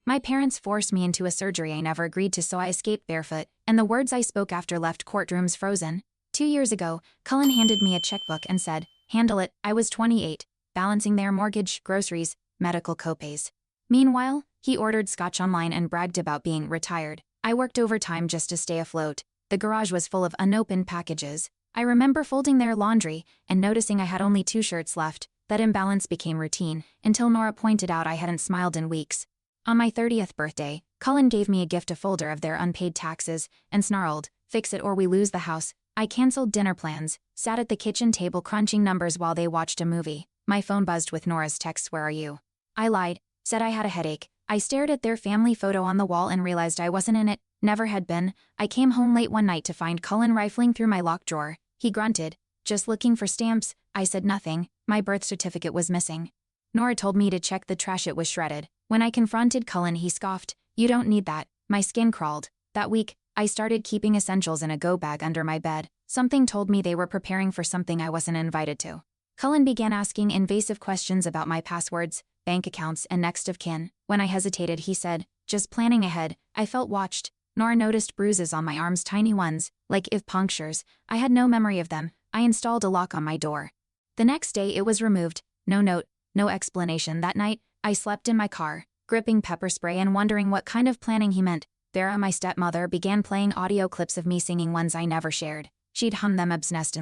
My parents forced me into a surgery I never agreed to, so I escaped barefoot, and the words I spoke after left courtrooms frozen. 2 years ago, Cullen handed me a checkbook and said, "Handle it." I was 28, balancing their mortgage, groceries, medical copays. Meanwhile, he ordered scotch online and bragged about being retired. I worked overtime just to stay afloat. The garage was full of unopened packages. I remember folding their laundry and noticing I had only 2 shirts left. That imbalance became routine, until Nora pointed out I hadn't smiled in weeks. On my 30th birthday, Cullen gave me a gift, a folder of their unpaid taxes, and snarled, "Fix it or we lose the house." I canceled dinner plans, sat at the kitchen table crunching numbers while they watched a movie. My phone buzzed with Nora's texts, "Where are you?" I lied, said I had a headache. I stared at their family photo on the wall and realized I wasn't in it, never had been. I came home late one night to find Cullen rifling through my locked drawer. He grunted, "Just looking for stamps." I said nothing. My birth certificate was missing. Nora told me to check the trash, it was shredded. When I confronted Cullen, he scoffed, "You don't need that." My skin crawled. That week, I started keeping essentials in a go bag under my bed. Something told me they were preparing for something I wasn't invited to. Cullen began asking invasive questions about my passwords, bank accounts, and next of kin. When I hesitated, he said, "Just planning ahead." I felt watched. Nora noticed bruises on my arms, tiny ones, like if punctures. I had no memory of them. I installed a lock on my door. The next day it was removed. No note, no explanation. That night, I slept in my car, gripping pepper spray and wondering what kind of planning he meant. Vera, my stepmother, began playing audio clips of me singing, ones I never shared. She'd hum them obsessed.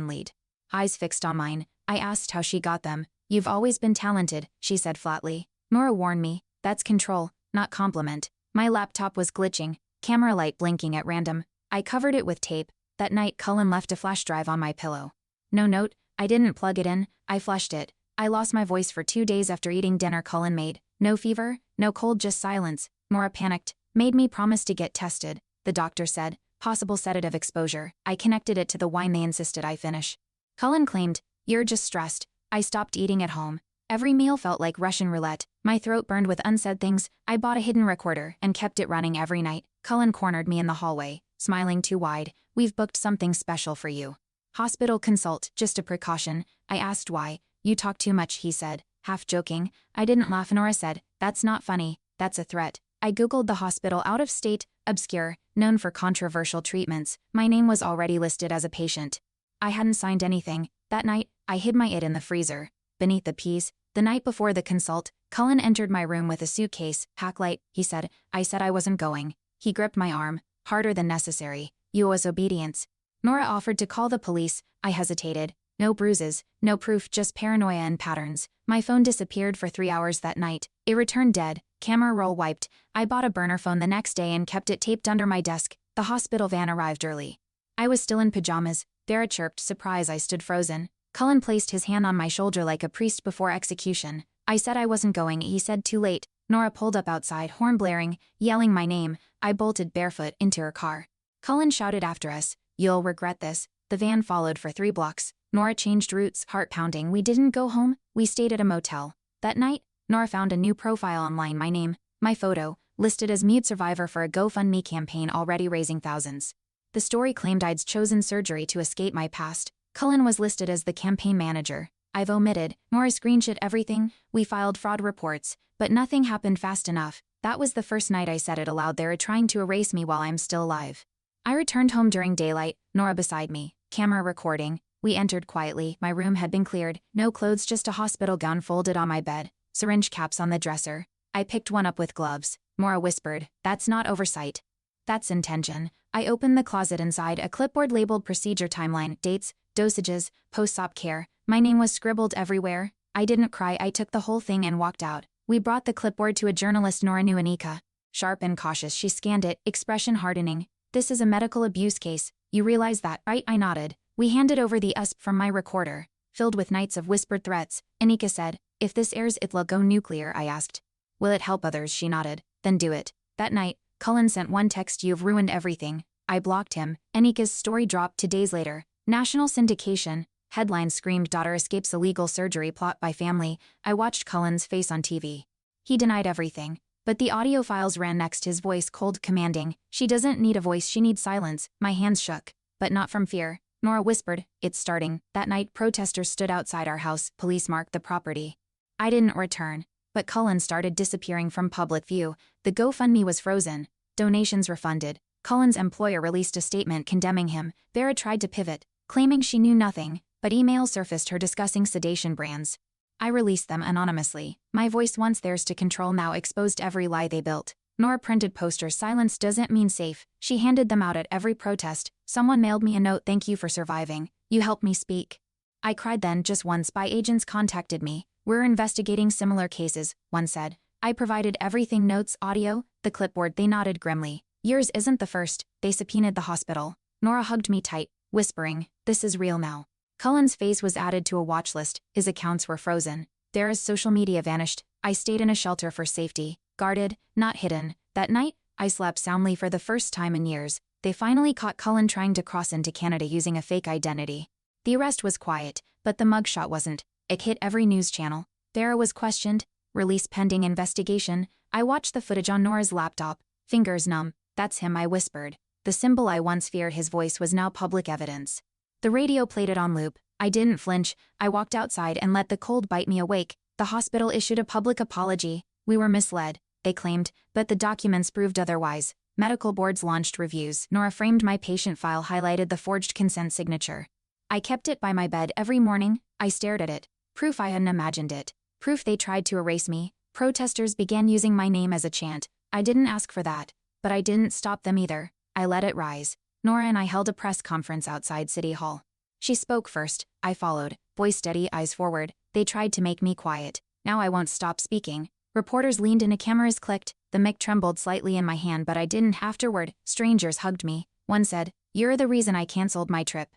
Eyes fixed on mine, I asked how she got them. "You've always been talented," she said flatly. Nora warned me, "That's control, not compliment." My laptop was glitching, camera light blinking at random. I covered it with tape. That night, Cullen left a flash drive on my pillow. No note, I didn't plug it in, I flushed it. I lost my voice for 2 days after eating dinner Cullen made. No fever, no cold, just silence. Nora panicked, made me promise to get tested. The doctor said, possible sedative exposure. I connected it to the wine they insisted I finish. Cullen claimed, "You're just stressed." I stopped eating at home. Every meal felt like Russian roulette. My throat burned with unsaid things. I bought a hidden recorder and kept it running every night. Cullen cornered me in the hallway, smiling too wide. "We've booked something special for you. Hospital consult, just a precaution." I asked why. "You talk too much," he said, half joking. I didn't laugh. Nora said, "That's not funny, that's a threat." I googled the hospital, out of state, obscure, known for controversial treatments. My name was already listed as a patient. I hadn't signed anything. That night, I hid my it in the freezer, beneath the peas. The night before the consult, Cullen entered my room with a suitcase. "Pack light," he said. I said I wasn't going. He gripped my arm, harder than necessary. "You owe us obedience." Nora offered to call the police. I hesitated. No bruises, no proof, just paranoia and patterns. My phone disappeared for 3 hours that night. It returned dead, camera roll wiped. I bought a burner phone the next day and kept it taped under my desk. The hospital van arrived early. I was still in pajamas. Vera chirped, surprise. I stood frozen. Cullen placed his hand on my shoulder like a priest before execution. I said I wasn't going. He said, "Too late." Nora pulled up outside, horn blaring, yelling my name. I bolted barefoot into her car. Cullen shouted after us, "You'll regret this." The van followed for 3 blocks. Nora changed routes, heart pounding. We didn't go home. We stayed at a motel. That night, Nora found a new profile online. My name, my photo, listed as mute survivor for a GoFundMe campaign already raising thousands. The story claimed I'd chosen surgery to escape my past. Cullen was listed as the campaign manager. I've omitted. Nora screenshot everything. We filed fraud reports, but nothing happened fast enough. That was the first night I said it aloud. They're trying to erase me while I'm still alive. I returned home during daylight, Nora beside me, camera recording. We entered quietly. My room had been cleared. No clothes, just a hospital gown folded on my bed. Syringe caps on the dresser. I picked one up with gloves. Nora whispered, "That's not oversight. That's intention." I opened the closet inside. A clipboard labeled procedure timeline, dates, dosages, post-op care. My name was scribbled everywhere. I didn't cry. I took the whole thing and walked out. We brought the clipboard to a journalist, Nora knew Anika. Sharp and cautious, she scanned it, expression hardening. "This is a medical abuse case. You realize that, right?" I nodded. We handed over the USP from my recorder, filled with nights of whispered threats. Anika said, "If this airs, it'll go nuclear." I asked, "Will it help others?" She nodded. "Then do it." That night, Cullen sent one text, "You've ruined everything." I blocked him. Anika's story dropped 2 days later. National syndication. Headlines screamed, "Daughter escapes illegal surgery plot by family." I watched Cullen's face on TV. He denied everything, but the audio files ran next, his voice cold, commanding. "She doesn't need a voice, she needs silence." My hands shook, but not from fear. Nora whispered, "It's starting." That night, protesters stood outside our house. Police marked the property. I didn't return. but Cullen started disappearing from public view. The GoFundMe was frozen, donations refunded. Cullen's employer released a statement condemning him. Vera tried to pivot, claiming she knew nothing, but emails surfaced her discussing sedation brands. I released them anonymously. My voice, once theirs to control, now exposed every lie they built. Nora printed posters. Silence doesn't mean safe. She handed them out at every protest. Someone mailed me a note. Thank you for surviving. You helped me speak. I cried. Then, just one, spy agents contacted me. We're investigating similar cases, one said. I provided everything, notes, audio, the clipboard. They nodded grimly. Yours isn't the first. They subpoenaed the hospital. Nora hugged me tight, whispering, this is real now. Cullen's face was added to a watch list. His accounts were frozen. Vera's social media vanished. I stayed in a shelter for safety, guarded, not hidden. That night, I slept soundly for the first time in years. They finally caught Cullen trying to cross into Canada using a fake identity. The arrest was quiet, but the mugshot wasn't. It hit every news channel. Vera was questioned, release pending investigation. I watched the footage on Nora's laptop, fingers numb. That's him, I whispered. The symbol I once feared, his voice, was now public evidence. The radio played it on loop. I didn't flinch. I walked outside and let the cold bite me awake. The hospital issued a public apology. We were misled, they claimed, but the documents proved otherwise. Medical boards launched reviews. Nora framed my patient file, highlighted the forged consent signature. I kept it by my bed every morning. I stared at it. Proof I hadn't imagined it. Proof they tried to erase me. Protesters began using my name as a chant. I didn't ask for that, but I didn't stop them either. I let it rise. Nora and I held a press conference outside City Hall. She spoke first. I followed, voice steady, eyes forward. They tried to make me quiet. Now I won't stop speaking. Reporters leaned in, cameras clicked. The mic trembled slightly in my hand, but I didn't. Afterward, strangers hugged me. One said, "You're the reason I canceled my trip."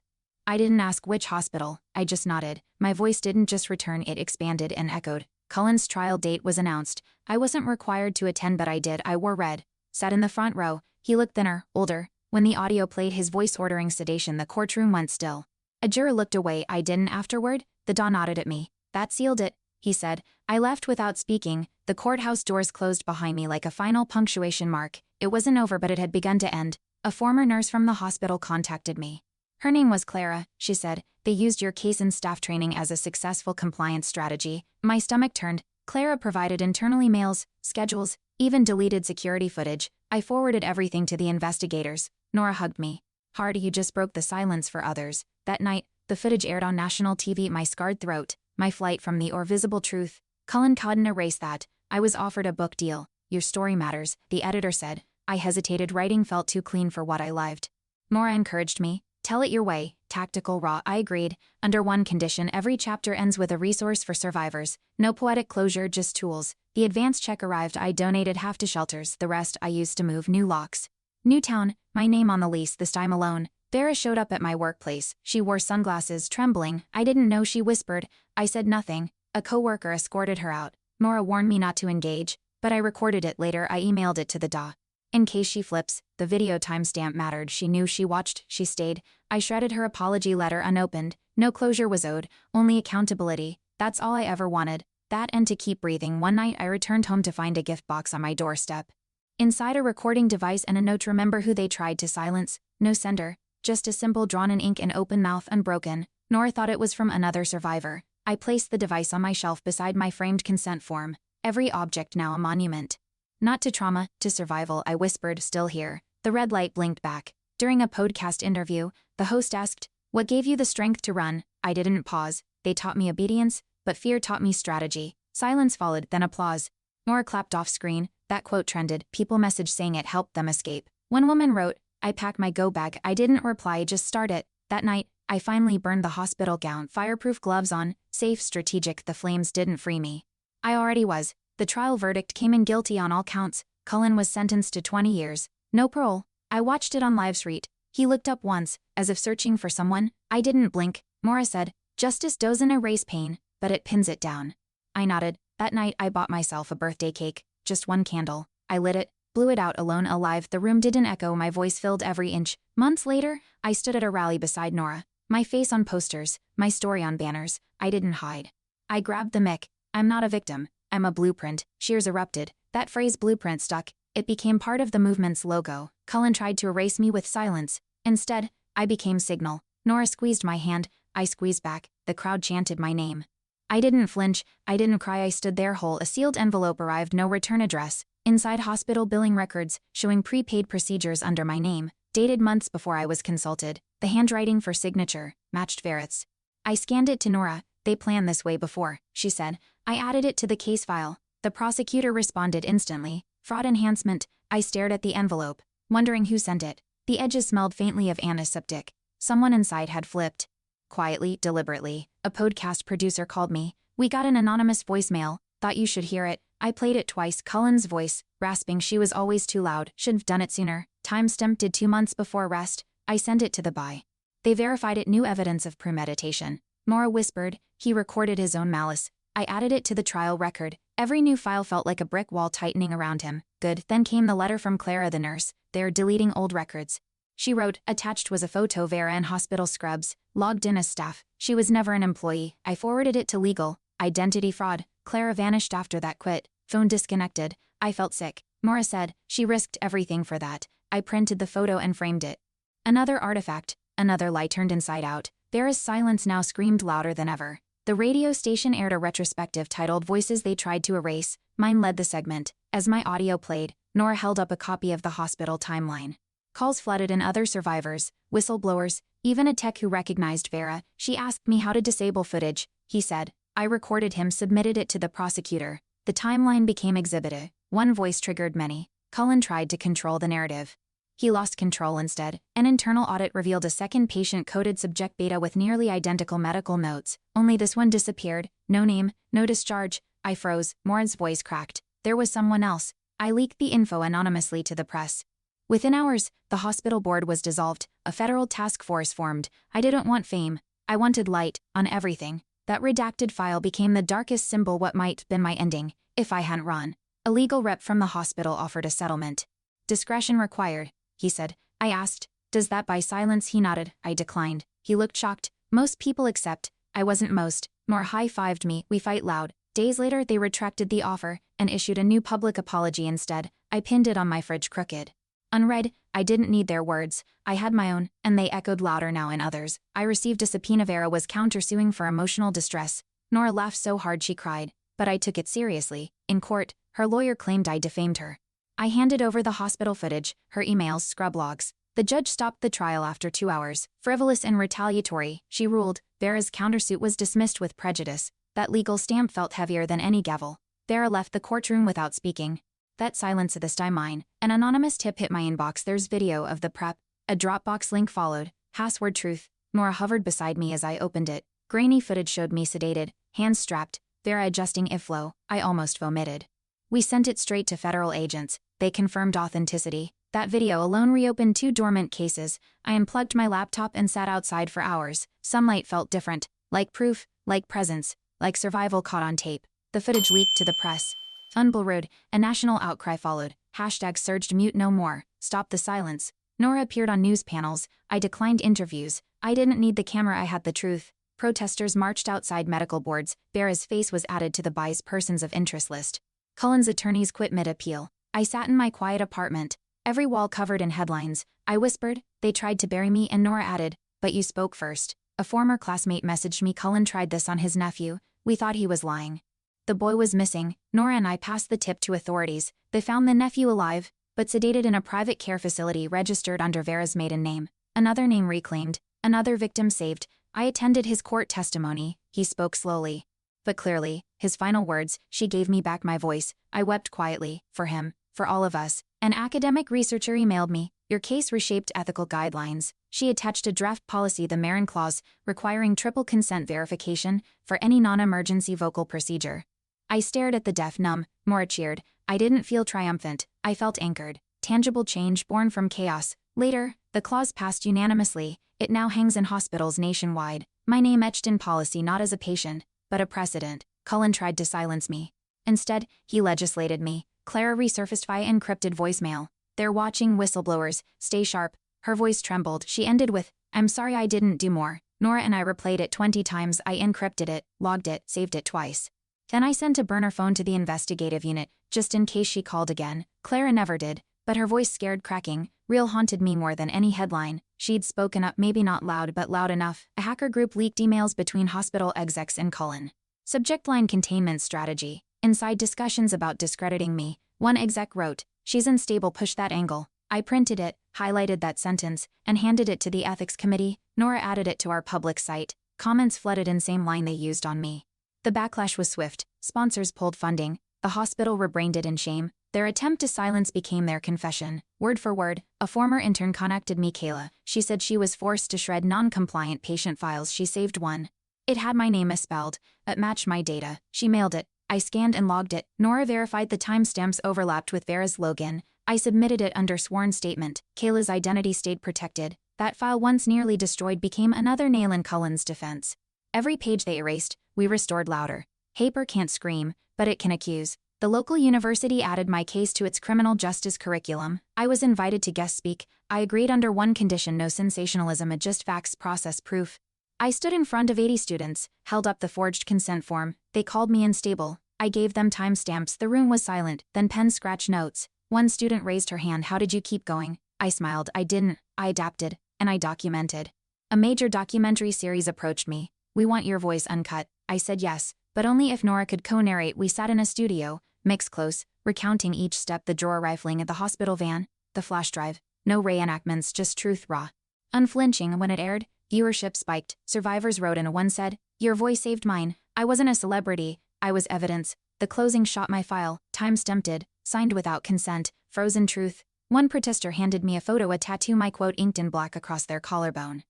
I didn't ask which hospital. I just nodded. My voice didn't just return, it expanded and echoed. Cullen's trial date was announced. I wasn't required to attend, but I did. I wore red. Sat in the front row. He looked thinner, older. When the audio played, his voice ordering sedation, the courtroom went still. A juror looked away. I didn't. Afterward, the Don nodded at me. That sealed it, he said. I left without speaking. The courthouse doors closed behind me like a final punctuation mark. It wasn't over, but it had begun to end. A former nurse from the hospital contacted me. Her name was Clara, she said. They used your case in staff training as a successful compliance strategy. My stomach turned. Clara provided internal emails, schedules, even deleted security footage. I forwarded everything to the investigators. Nora hugged me. Hard. You just broke the silence for others. That night, the footage aired on national TV. My scarred throat, my flight from the or visible truth. Cullen couldn't erase that. I was offered a book deal. Your story matters, the editor said. I hesitated. Writing felt too clean for what I lived. Nora encouraged me. Tell it your way, tactical, raw. I agreed. Under one condition, every chapter ends with a resource for survivors. No poetic closure, just tools. The advance check arrived. I donated half to shelters, the rest I used to move new locks. Newtown, my name on the lease, this time alone. Vera showed up at my workplace. She wore sunglasses, trembling. I didn't know she whispered. I said nothing. A coworker escorted her out. Nora warned me not to engage, but I recorded it later. I emailed it to the DA. In case she flips, the video timestamp mattered. She knew, she watched, she stayed. I shredded her apology letter unopened. No closure was owed, only accountability. That's all I ever wanted. That and to keep breathing. One night I returned home to find a gift box on my doorstep. Inside, a recording device and a note. Remember who they tried to silence? No sender. Just a symbol drawn in ink, an open mouth, unbroken. Nora thought it was from another survivor. I placed the device on my shelf beside my framed consent form. Every object now a monument. Not to trauma, to survival, I whispered, still here. The red light blinked back. During a podcast interview, the host asked, "What gave you the strength to run?" I didn't pause. They taught me obedience, but fear taught me strategy. Silence followed, then applause. Nora clapped off screen. That quote trended. People messaged saying it helped them escape. One woman wrote, "I packed my go bag." I didn't reply, just start it. That night, I finally burned the hospital gown, fireproof gloves on, safe, strategic. The flames didn't free me. I already was. The trial verdict came in guilty on all counts. Cullen was sentenced to 20 years. No parole. I watched it on livestream. He looked up once, as if searching for someone. I didn't blink. Nora said, "Justice doesn't erase pain, but it pins it down." I nodded. That night I bought myself a birthday cake. Just one candle. I lit it, blew it out, alone, alive. The room didn't echo. My voice filled every inch. Months later, I stood at a rally beside Nora. My face on posters, my story on banners. I didn't hide. I grabbed the mic. I'm not a victim. I'm a blueprint. Cheers erupted. That phrase, blueprint, stuck. It became part of the movement's logo. Cullen tried to erase me with silence. Instead, I became signal. Nora squeezed my hand. I squeezed back. The crowd chanted my name. I didn't flinch, I didn't cry, I stood there whole. A sealed envelope arrived, no return address. Inside, hospital billing records, showing prepaid procedures under my name, dated months before I was consulted. The handwriting for signature matched Verit's. I scanned it to Nora. They planned this way before, she said. I added it to the case file. The prosecutor responded instantly. Fraud enhancement. I stared at the envelope, wondering who sent it. The edges smelled faintly of antiseptic. Someone inside had flipped. Quietly, deliberately, a podcast producer called me. We got an anonymous voicemail. Thought you should hear it. I played it twice. Cullen's voice, rasping. She was always too loud. Should've done it sooner. Timestamp did 2 months before arrest. I sent it to the BI. They verified it. New evidence of premeditation. Nora whispered. He recorded his own malice. I added it to the trial record. Every new file felt like a brick wall tightening around him. Good. Then came the letter from Clara, the nurse. They're deleting old records. She wrote. Attached was a photo Vera in hospital scrubs, logged in as staff. She was never an employee. I forwarded it to legal. Identity fraud. Clara vanished after that. Quit. Phone disconnected. I felt sick. Nora said. She risked everything for that. I printed the photo and framed it. Another artifact. Another lie turned inside out. Vera's silence now screamed louder than ever. The radio station aired a retrospective titled Voices They Tried to Erase. Mine led the segment. As my audio played, Nora held up a copy of the hospital timeline. Calls flooded in. Other survivors, whistleblowers, even a tech who recognized Vera. She asked me how to disable footage. He said. I recorded him, submitted it to the prosecutor. The timeline became Exhibit A. One voice triggered many. Cullen tried to control the narrative. He lost control instead. An internal audit revealed a second patient-coded subject beta with nearly identical medical notes. Only this one disappeared. No name, no discharge. I froze. Morin's voice cracked. There was someone else. I leaked the info anonymously to the press. Within hours, the hospital board was dissolved. A federal task force formed. I didn't want fame. I wanted light on everything. That redacted file became the darkest symbol. What might have been my ending if I hadn't run. A legal rep from the hospital offered a settlement. Discretion required, he said. I asked, does that buy silence? He nodded. I declined. He looked shocked. Most people accept. I wasn't most. Nor high-fived me. We fight loud. Days later, they retracted the offer and issued a new public apology instead. I pinned it on my fridge crooked. Unread, I didn't need their words. I had my own, and they echoed louder now in others. I received a subpoena. Vera was countersuing for emotional distress. Nora laughed so hard she cried, but I took it seriously. In court, her lawyer claimed I defamed her. I handed over the hospital footage, her emails, scrub logs. The judge stopped the trial after 2 hours. Frivolous and retaliatory, she ruled. Vera's countersuit was dismissed with prejudice. That legal stamp felt heavier than any gavel. Vera left the courtroom without speaking. That silence this time mine. An anonymous tip hit my inbox. There's video of the prep. A Dropbox link followed. Password truth. Nora hovered beside me as I opened it. Grainy footage showed me sedated, hands strapped, Vera adjusting iflow. I almost vomited. We sent it straight to federal agents. They confirmed authenticity. That video alone reopened 2 dormant cases. I unplugged my laptop and sat outside for hours. Sunlight felt different. Like proof, like presence, like survival caught on tape. The footage leaked to the press. Unblurred, a national outcry followed. Hashtag surged. Mute no more. Stop the silence. Nora appeared on news panels. I declined interviews. I didn't need the camera. I had the truth. Protesters marched outside medical boards. Vera's face was added to the BI's persons of interest list. Cullen's attorneys quit mid-appeal. I sat in my quiet apartment. Every wall covered in headlines. I whispered, they tried to bury me, and Nora added, but you spoke first. A former classmate messaged me. Cullen tried this on his nephew. We thought he was lying. The boy was missing. Nora and I passed the tip to authorities. They found the nephew alive, but sedated in a private care facility registered under Vera's maiden name. Another name reclaimed. Another victim saved. I attended his court testimony. He spoke slowly, but clearly. His final words, she gave me back my voice. I wept quietly. For him. For all of us. An academic researcher emailed me. Your case reshaped ethical guidelines. She attached a draft policy, the Marin Clause, requiring triple consent verification for any non-emergency vocal procedure. I stared at the deaf numb. Nora cheered. I didn't feel triumphant. I felt anchored. Tangible change born from chaos. Later, the clause passed unanimously. It now hangs in hospitals nationwide. My name etched in policy, not as a patient, but a precedent. Cullen tried to silence me. Instead, he legislated me. Clara resurfaced via encrypted voicemail. They're watching, whistleblowers. Stay sharp. Her voice trembled. She ended with, I'm sorry I didn't do more. Nora and I replayed it 20 times. I encrypted it, logged it, saved it twice. Then I sent a burner phone to the investigative unit, just in case she called again. Clara never did, but her voice scared cracking. Real haunted me more than any headline. She'd spoken up, maybe not loud but loud enough. A hacker group leaked emails between hospital execs and Cullen. Subject line containment strategy. Inside discussions about discrediting me, one exec wrote, "She's unstable, push that angle." I printed it, highlighted that sentence, and handed it to the ethics committee. Nora added it to our public site. Comments flooded in same line they used on me. The backlash was swift. Sponsors pulled funding. The hospital rebrained it in shame. Their attempt to silence became their confession. Word for word, a former intern contacted me, Kayla. She said she was forced to shred non-compliant patient files. She saved one. It had my name misspelled. It matched my data. She mailed it. I scanned and logged it. Nora verified the timestamps overlapped with Vera's login. I submitted it under sworn statement. Kayla's identity stayed protected. That file, once nearly destroyed, became another nail in Cullen's defense. Every page they erased, we restored louder. Paper can't scream, but it can accuse. The local university added my case to its criminal justice curriculum. I was invited to guest speak. I agreed under one condition: no sensationalism, just facts, process, proof. I stood in front of 80 students, held up the forged consent form. They called me unstable. I gave them timestamps. The room was silent, then pen scratch notes. One student raised her hand. "How did you keep going?" I smiled. "I didn't. I adapted, and I documented." A major documentary series approached me. "We want your voice uncut." I said yes, but only if Nora could co-narrate. We sat in a studio, mixed close, recounting each step: the drawer rifling at the hospital van, the flash drive. No reenactments, just truth, raw. Unflinching. When it aired, viewership spiked. Survivors wrote in. One said, "Your voice saved mine. I wasn't a celebrity. I was evidence." The closing shot my file, time-stamped, signed without consent, frozen truth. One protester handed me a photo, a tattoo, my quote inked in black across their collarbone.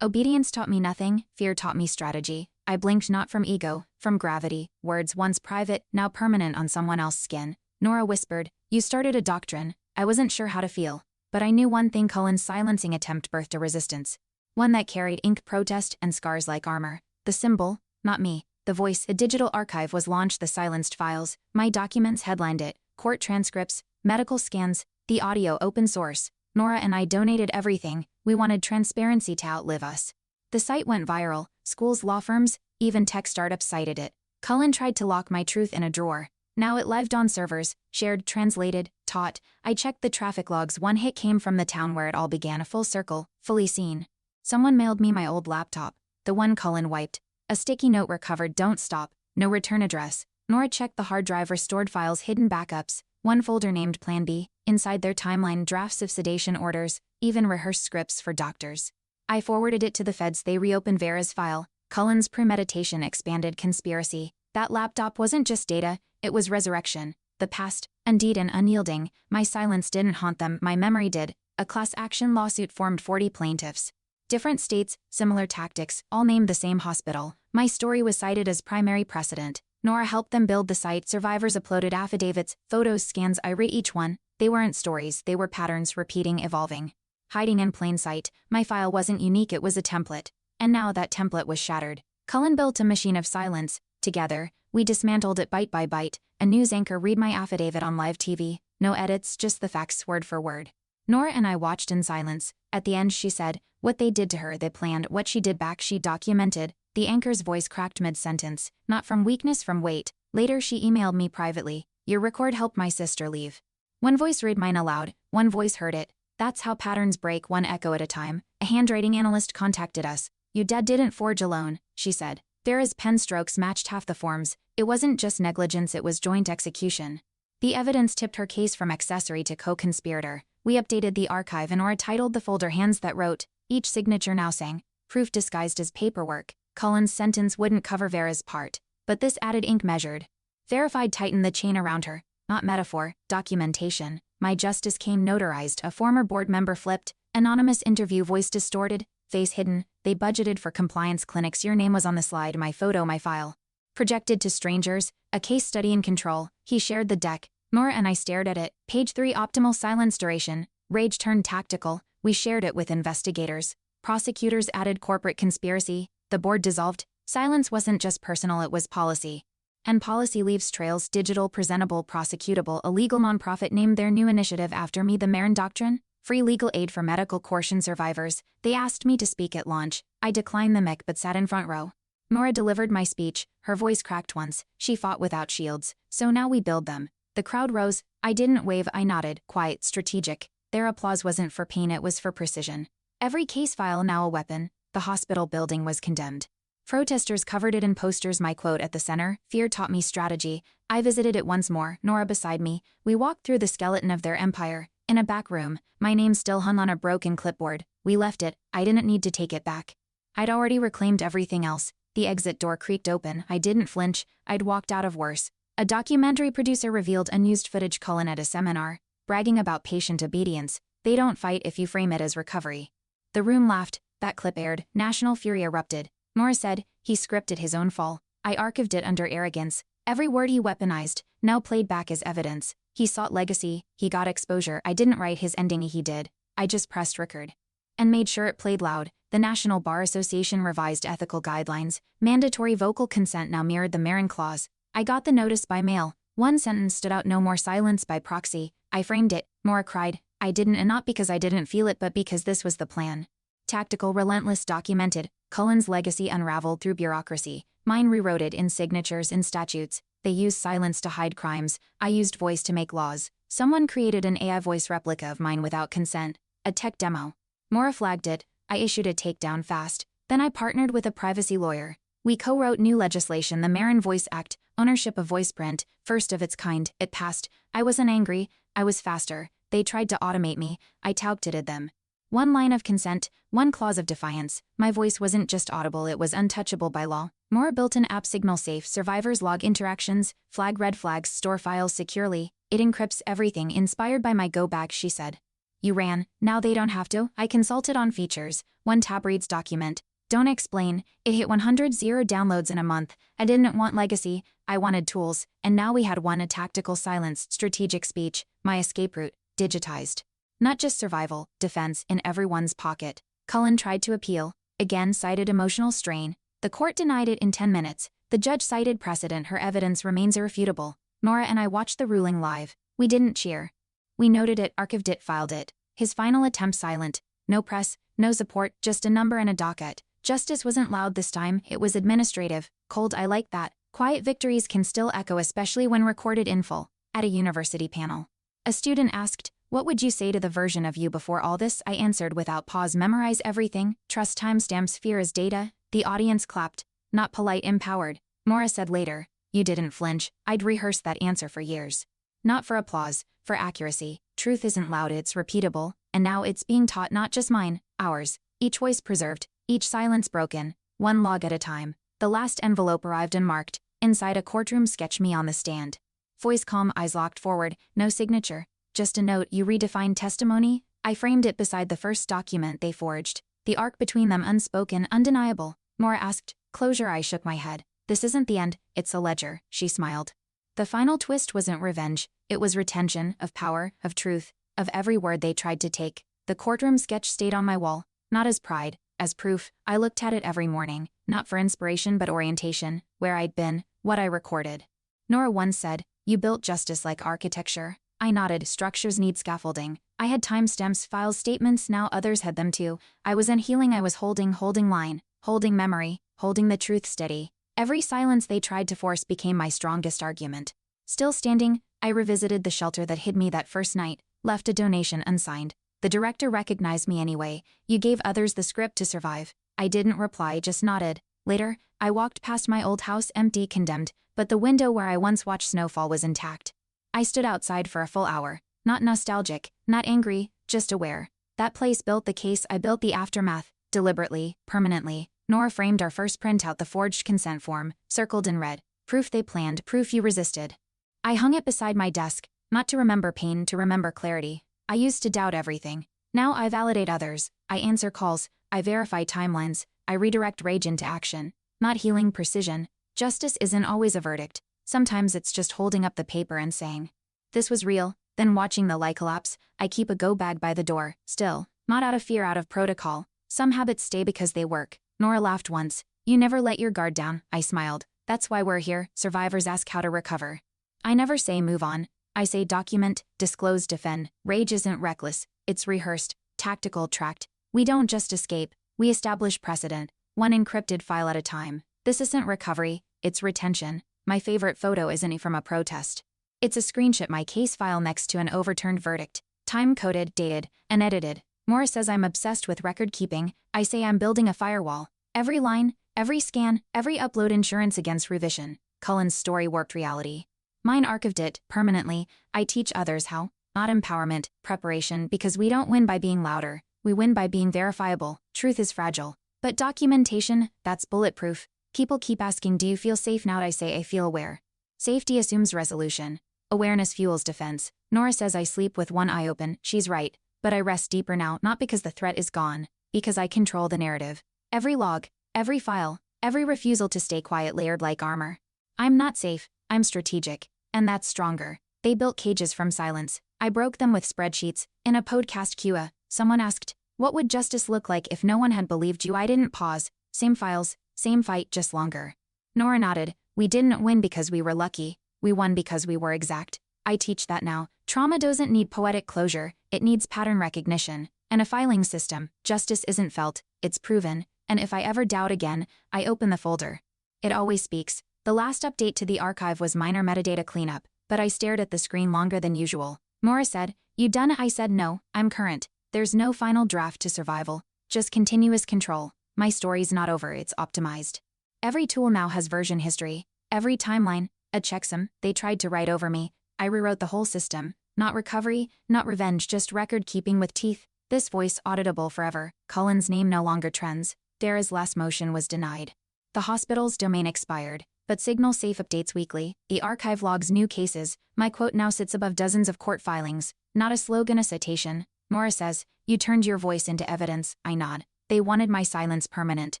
Obedience taught me nothing, fear taught me strategy. I blinked, not from ego, from gravity. Words once private, now permanent on someone else's skin. Nora whispered, "You started a doctrine." I wasn't sure how to feel, but I knew one thing: Cullen's silencing attempt birthed a resistance. One that carried ink, protest, and scars like armor. The symbol, not me. The voice. A digital archive was launched. The silenced files. My documents headlined it. Court transcripts, medical scans, the audio, open source. Nora and I donated everything. We wanted transparency to outlive us. The site went viral. Schools, law firms, even tech startups cited it. Cullen tried to lock my truth in a drawer. Now it lived on servers, shared, translated, taught. I checked the traffic logs. One hit came from the town where it all began. A full circle, fully seen. Someone mailed me my old laptop, the one Cullen wiped. A sticky note recovered: "Don't stop, no return address." Nora checked the hard drive, restored files, hidden backups. One folder named Plan B. Inside their timeline, drafts of sedation orders, even rehearsed scripts for doctors. I forwarded it to the feds. They reopened Vera's file. Cullen's premeditation expanded conspiracy. That laptop wasn't just data, it was resurrection. The past, indeed and unyielding. My silence didn't haunt them, my memory did. A class action lawsuit formed. 40 plaintiffs. Different states, similar tactics, all named the same hospital. My story was cited as primary precedent. Nora helped them build the site. Survivors uploaded affidavits, photos, scans. I read each one. They weren't stories, they were patterns, repeating, evolving. Hiding in plain sight. My file wasn't unique, it was a template. And now that template was shattered. Cullen built a machine of silence. Together, we dismantled it bite by bite. A news anchor read my affidavit on live TV. No edits, just the facts, word for word. Nora and I watched in silence. At the end she said, what they did to her they planned. What she did back she documented. The anchor's voice cracked mid-sentence. Not from weakness, from weight. Later she emailed me privately. Your record helped my sister leave. One voice read mine aloud. One voice heard it. That's how patterns break, one echo at a time. A handwriting analyst contacted us. Your dad didn't forge alone, she said. Vera's pen strokes matched half the forms. It wasn't just negligence, it was joint execution. The evidence tipped her case from accessory to co-conspirator. We updated the archive and or titled the folder Hands That Wrote. Each signature now sang, proof disguised as paperwork. Cullen's sentence wouldn't cover Vera's part, but this added ink measured. Verified tightened the chain around her. Not metaphor, documentation. My justice came notarized. A former board member flipped. Anonymous interview, voice distorted, face hidden. They budgeted for compliance clinics. Your name was on the slide, my photo, my file. Projected to strangers, a case study in control. He shared the deck. Nora and I stared at it. Page 3, optimal silence duration. Rage turned tactical. We shared it with investigators. Prosecutors added corporate conspiracy. The board dissolved. Silence wasn't just personal, it was policy. And policy leaves trails. Digital, presentable, prosecutable. A legal nonprofit named their new initiative after me, the Marin Doctrine. Free legal aid for medical coercion survivors. They asked me to speak at launch. I declined the mic but sat in front row. Nora delivered my speech. Her voice cracked once. She fought without shields. So now we build them. The crowd rose. I didn't wave, I nodded. Quiet, strategic. Their applause wasn't for pain, it was for precision. Every case file now a weapon. The hospital building was condemned. Protesters covered it in posters, my quote at the center, "Fear taught me strategy." I visited it once more, Nora beside me. We walked through the skeleton of their empire. In a back room, my name still hung on a broken clipboard. We left it. I didn't need to take it back. I'd already reclaimed everything else. The exit door creaked open. I didn't flinch. I'd walked out of worse. A documentary producer revealed unused footage Cullen at a seminar, bragging about patient obedience. They don't fight if you frame it as recovery. The room laughed. That clip aired. National fury erupted. Nora said, he scripted his own fall. I archived it under arrogance. Every word he weaponized, now played back as evidence. He sought legacy, he got exposure. I didn't write his ending, he did. I just pressed record. And made sure it played loud. The National Bar Association revised ethical guidelines. Mandatory vocal consent now mirrored the Marin Clause. I got the notice by mail. One sentence stood out: no more silence by proxy. I framed it. Nora cried. I didn't, and not because I didn't feel it, but because this was the plan. Tactical, relentless, documented. Cullen's legacy unraveled through bureaucracy. Mine rewrote it in signatures and statutes. They used silence to hide crimes. I used voice to make laws. Someone created an AI voice replica of mine without consent. A tech demo. Nora flagged it. I issued a takedown fast. Then I partnered with a privacy lawyer. We co-wrote new legislation, the Marin Voice Act, ownership of voice print, first of its kind. It passed. I wasn't angry. I was faster. They tried to automate me. I touted them. One line of consent, one clause of defiance. My voice wasn't just audible, it was untouchable by law. Nora built an app, Signal Safe, survivors log interactions, flag red flags, store files securely. It encrypts everything, inspired by my go bag, she said. You ran, now they don't have to. I consulted on features. One tab reads document. Don't explain. It hit 100 downloads in a month. I didn't want legacy, I wanted tools. And now we had one: a tactical silence, strategic speech, my escape route, digitized. Not just survival, defense, in everyone's pocket. Cullen tried to appeal. Again, cited emotional strain. The court denied it in 10 minutes. The judge cited precedent. Her evidence remains irrefutable. Nora and I watched the ruling live. We didn't cheer. We noted it, archived it, filed it. His final attempt silent. No press, no support, just a number and a docket. Justice wasn't loud this time, it was administrative. Cold. I like that. Quiet victories can still echo, especially when recorded in full. At a university panel, a student asked, "What would you say to the version of you before all this?" I answered without pause, "Memorize everything, trust timestamps, fear is data." The audience clapped. Not polite, empowered. Nora said later, "You didn't flinch. I'd rehearsed that answer for years. Not for applause, for accuracy. Truth isn't loud, it's repeatable. And now it's being taught, not just mine, ours. Each voice preserved, each silence broken, one log at a time." The last envelope arrived unmarked. Inside a courtroom, sketch me on the stand. Voice calm, eyes locked forward, no signature. Just a note: you redefined testimony. I framed it beside the first document they forged. The arc between them unspoken, undeniable. Nora asked, "Closure?" I shook my head. "This isn't the end, it's a ledger," she smiled. The final twist wasn't revenge. It was retention, of power, of truth, of every word they tried to take. The courtroom sketch stayed on my wall, not as pride, as proof. I looked at it every morning, not for inspiration but orientation, where I'd been, what I recorded. Nora once said, "You built justice like architecture." I nodded. Structures need scaffolding. I had timestamps, files, statements, now others had them too. I was unhealing, I was holding line, holding memory, holding the truth steady. Every silence they tried to force became my strongest argument. Still standing, I revisited the shelter that hid me that first night, left a donation unsigned. The director recognized me anyway. "You gave others the script to survive." I didn't reply, just nodded. Later, I walked past my old house, empty, condemned, but the window where I once watched snowfall was intact. I stood outside for a full hour, not nostalgic, not angry, just aware. That place built the case, I built the aftermath, deliberately, permanently. Nora framed our first printout, the forged consent form, circled in red. Proof they planned, proof you resisted. I hung it beside my desk, not to remember pain, to remember clarity. I used to doubt everything. Now I validate others. I answer calls, I verify timelines, I redirect rage into action. Not healing, precision. Justice isn't always a verdict. Sometimes it's just holding up the paper and saying, "This was real," then watching the lie collapse. I keep a go bag by the door, still, not out of fear, out of protocol. Some habits stay because they work. Nora laughed once. "You never let your guard down," I smiled. "That's why we're here." Survivors ask how to recover. I never say move on. I say document, disclose, defend. Rage isn't reckless, it's rehearsed, tactical, tracked. We don't just escape, we establish precedent, one encrypted file at a time. This isn't recovery, it's retention. My favorite photo isn't from a protest. It's a screenshot, my case file next to an overturned verdict. Time-coded, dated, and edited. Morris says I'm obsessed with record keeping. I say I'm building a firewall. Every line, Every scan, every upload insurance against revision. Cullen's story warped reality. Mine archived it, permanently. I teach others how. Not empowerment, preparation, because we don't win by being louder. We win by being verifiable. Truth is fragile. But documentation, that's bulletproof. People keep asking, do you feel safe now? I say I feel aware. Safety assumes resolution. Awareness fuels defense. Nora says I sleep with one eye open. She's right. But I rest deeper now, not because the threat is gone. Because I control the narrative. Every log, every file, every refusal to stay quiet layered like armor. I'm not safe, I'm strategic. And that's stronger. They built cages from silence. I broke them with spreadsheets. In a podcast Q&A, someone asked, what would justice look like if no one had believed you? I didn't pause. Same files, same fight, just longer. Nora nodded. We didn't win because we were lucky. We won because we were exact. I teach that now. Trauma doesn't need poetic closure, it needs pattern recognition. And a filing system. Justice isn't felt, it's proven. And if I ever doubt again, I open the folder. It always speaks. The last update to the archive was minor metadata cleanup, but I stared at the screen longer than usual. Nora said, you done it? I said no, I'm current. There's no final draft to survival, just continuous control. My story's not over, it's optimized. Every tool now has version history. Every timeline, a checksum. They tried to write over me. I rewrote the whole system. Not recovery, not revenge, just record keeping with teeth. This voice auditable forever. Cullen's name no longer trends. Dara's last motion was denied. The hospital's domain expired, but Signal Safe updates weekly. The archive logs new cases. My quote now sits above dozens of court filings. Not a slogan, a citation. Nora says, you turned your voice into evidence. I nod. They wanted my silence permanent.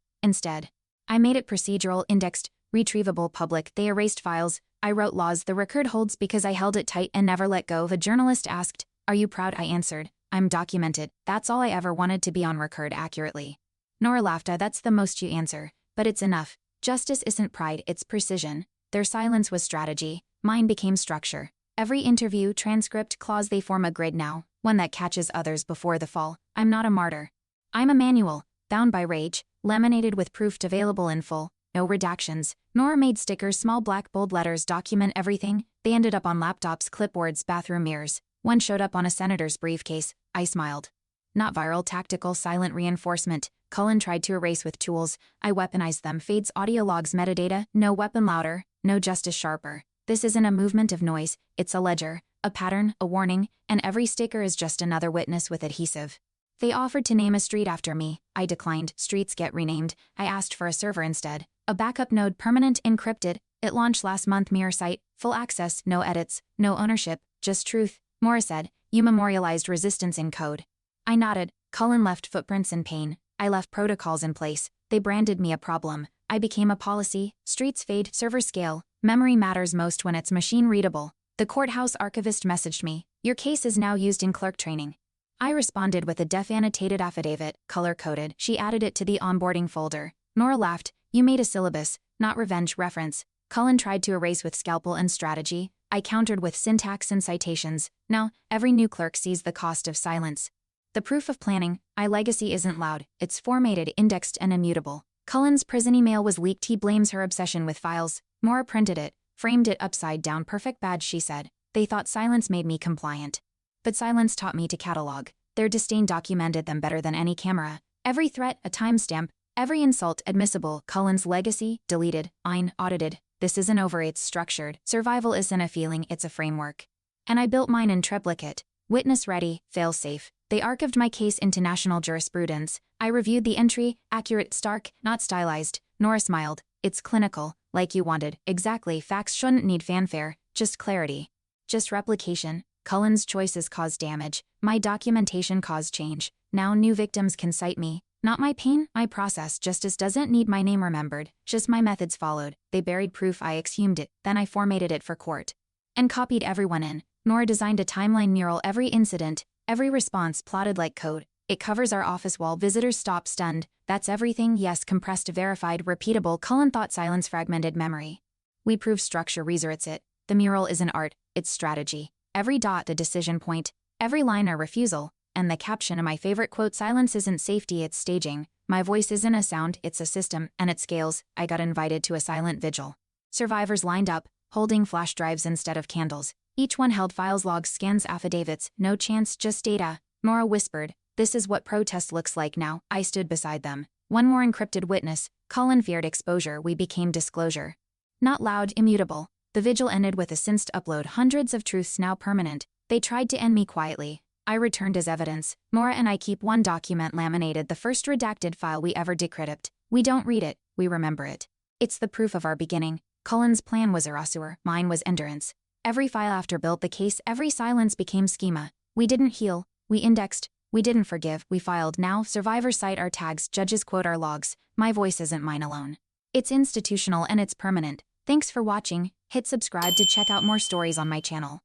Instead, I made it procedural, indexed, retrievable, public. They erased files. I wrote laws the record holds because I held it tight and never let go. The journalist asked, are you proud? I answered, I'm documented. That's all I ever wanted, to be on record accurately. Nora laughed. That's the most you answer. But it's enough. Justice isn't pride, it's precision. Their silence was strategy. Mine became structure. Every interview, transcript, clause, they form a grid now. One that catches others before the fall. I'm not a martyr. I'm a manual, bound by rage, laminated with proof available in full. No redactions. Nora made stickers, small black bold letters, document everything. They ended up on laptops, clipboards, bathroom mirrors. One showed up on a senator's briefcase. I smiled. Not viral, tactical, silent reinforcement. Cullen tried to erase with tools. I weaponized them. Fades, audio logs, metadata. No weapon louder, no justice sharper. This isn't a movement of noise, it's a ledger, a pattern, a warning, and every sticker is just another witness with adhesive. They offered to name a street after me. I declined. Streets get renamed. I asked for a server instead. A backup node, permanent, encrypted. It launched last month. Mirror site, full access, no edits, no ownership, just truth. Mora said, you memorialized resistance in code. I nodded. Cullen left footprints in pain. I left protocols in place. They branded me a problem. I became a policy. Streets fade, server scale. Memory matters most when it's machine readable. The courthouse archivist messaged me, your case is now used in clerk training. I responded with a def annotated affidavit, color-coded. She added it to the onboarding folder. Nora laughed, you made a syllabus, not revenge, reference. Cullen tried to erase with scalpel and strategy. I countered with syntax and citations. Now, every new clerk sees the cost of silence. The proof of planning, my legacy isn't loud, it's formatted, indexed, and immutable. Cullen's prison email was leaked. He blames her obsession with files. Nora printed it, framed it upside down. Perfect badge, she said. They thought silence made me compliant. But silence taught me to catalog. Their disdain documented them better than any camera. Every threat, a timestamp. Every insult, admissible. Cullen's legacy, deleted. Mine, audited. This isn't over, it's structured. Survival isn't a feeling, it's a framework. And I built mine in triplicate. Witness ready, fail safe. They archived my case into national jurisprudence. I reviewed the entry, accurate, stark, not stylized. Nora smiled. It's clinical, like you wanted. Exactly, facts shouldn't need fanfare, just clarity. Just replication. Cullen's choices caused damage. My documentation caused change. Now new victims can cite me. Not my pain, my process. Justice doesn't need my name remembered, just my methods followed. They buried proof, I exhumed it, then I formatted it for court. And copied everyone in. Nora designed a timeline mural, every incident, every response plotted like code. It covers our office wall. Visitors stop stunned. That's everything, yes, compressed, verified, repeatable. Cullen thought silence fragmented memory. We prove structure resorts it. The mural isn't art, it's strategy. Every dot a decision point, every line a refusal, and the caption of my favorite quote, silence isn't safety, it's staging. My voice isn't a sound, it's a system, and it scales. I got invited to a silent vigil. Survivors lined up, holding flash drives instead of candles. Each one held files, logs, scans, affidavits. No chance, just data. Nora whispered, this is what protest looks like now. I stood beside them. One more encrypted witness. Cullen feared exposure. We became disclosure. Not loud, immutable. The vigil ended with a synced upload. Hundreds of truths now permanent. They tried to end me quietly. I returned as evidence. Mora and I keep one document laminated, the first redacted file we ever decrypted. We don't read it, we remember it. It's the proof of our beginning. Cullen's plan was erasure, mine was endurance. Every file after built the case, every silence became schema. We didn't heal, we indexed. We didn't forgive, we filed. Now, survivors cite our tags, judges quote our logs. My voice isn't mine alone. It's institutional and it's permanent. Thanks for watching. Hit subscribe to check out more stories on my channel.